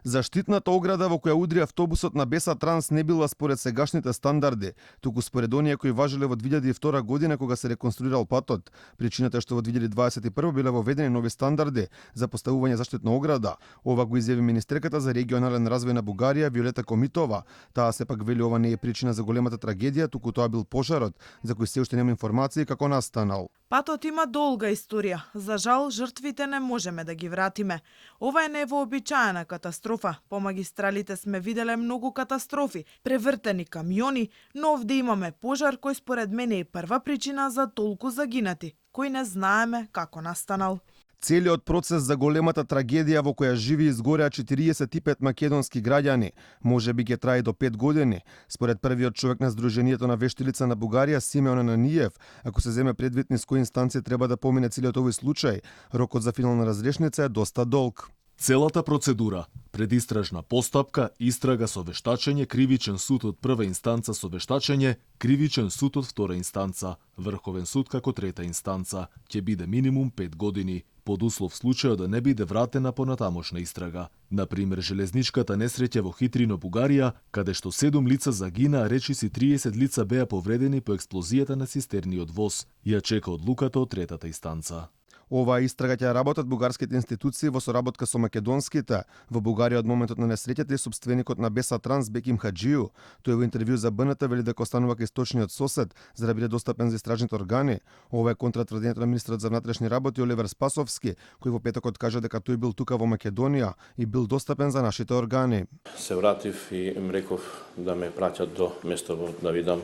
Заштитната ограда во која удри автобусот на Беса Транс не била според сегашните стандарди, туку според оние кои важеле во 2002 година кога се реконструирал патот. Причината е што во 2021 биле воведени нови стандарди за поставување заштитна ограда. Ова го изјави министерката за регионален развој на Бугарија Виолета Комитова. Таа сепак вели ова не е причина за големата трагедија, туку тоа бил пожарот, за кој се уште нема информации како настанал. Патот има долга историја. За жал, жртвите не можеме да ги вратиме. Ова е невообичаена катастрофа. По магистралите сме виделе многу катастрофи, превртени камиони, но овде имаме пожар кој според мене е прва причина за толку загинати, кој не знаеме како настанал. Целиот процес за големата трагедија во која живи и изгореа 45 македонски граѓани може би ќе трае до 5 години. Според првиот човек на Сдруженијето на вештилица на Бугарија, Симеон Ананиев, ако се земе предвид низ кои инстанција треба да помине целиот овој случај, рокот за финална разрешница е доста долг. Целата процедура, предистражна постапка, истрага со вештачење, кривичен суд од прва инстанца со вештачење, кривичен суд од втора инстанца, врховен суд како трета инстанца, ќе биде минимум 5 години, под услов случајот да не биде вратена понатамошна истрага. Например, железничката несреќа во Хитрино, Бугарија, каде што 7 лица загинаа, речиси 30 лица беа повредени по експлозијата на цистерниот воз, ја чека одлуката од третата инстанца. Оваа истрага ќе работат бугарските институции во соработка со македонските. Во Бугарија од моментот на несреќата е собственикот на Беса Транс Беким Хаџију. Тој во интервју за БНТ вели дека останува кај источниот сосед за да биде достапен за истражните органи. Ова е контратврдењето на министрот за внатрешни работи Оливер Спасовски, кој во петокот кажа дека тој бил тука во Македонија и бил достапен за нашите органи. Се вратив и им реков да ме праќат до место да видам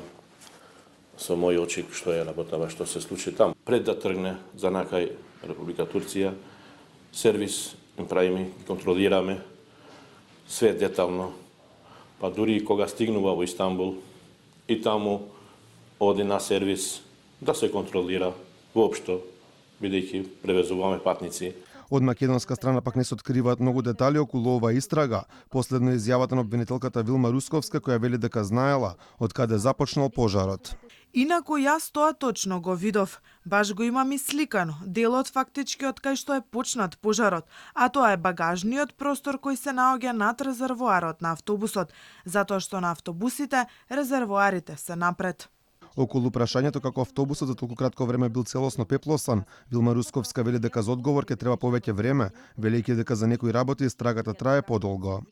со мои очи што е работава, што се случи таму. Пред да тргне за накај Република Турција, сервис им правиме, контролираме све детално, па дури и кога стигнува во Истанбул и таму оди на сервис да се контролира воопшто, бидејќи превезуваме патници. Од македонска страна пак не се откриваат многу детали околу оваа истрага. Последно изјавата на обвинителката Вилма Русковска, која вели дека знаела од каде започнал пожарот. Инаку јас тоа точно го видов. Баш го имам и сликано. Делот фактички од кај што е почнат пожарот, а тоа е багажниот простор кој се наоѓа над резервоарот на автобусот, затоа што на автобусите резервоарите се напред. Околу прашањето како автобусот за толку кратко време бил целосно пеплосан, Вилма Русковска вели дека за одговор ќе треба повеќе време, велејќи дека за некои работи истрагата трае подолго.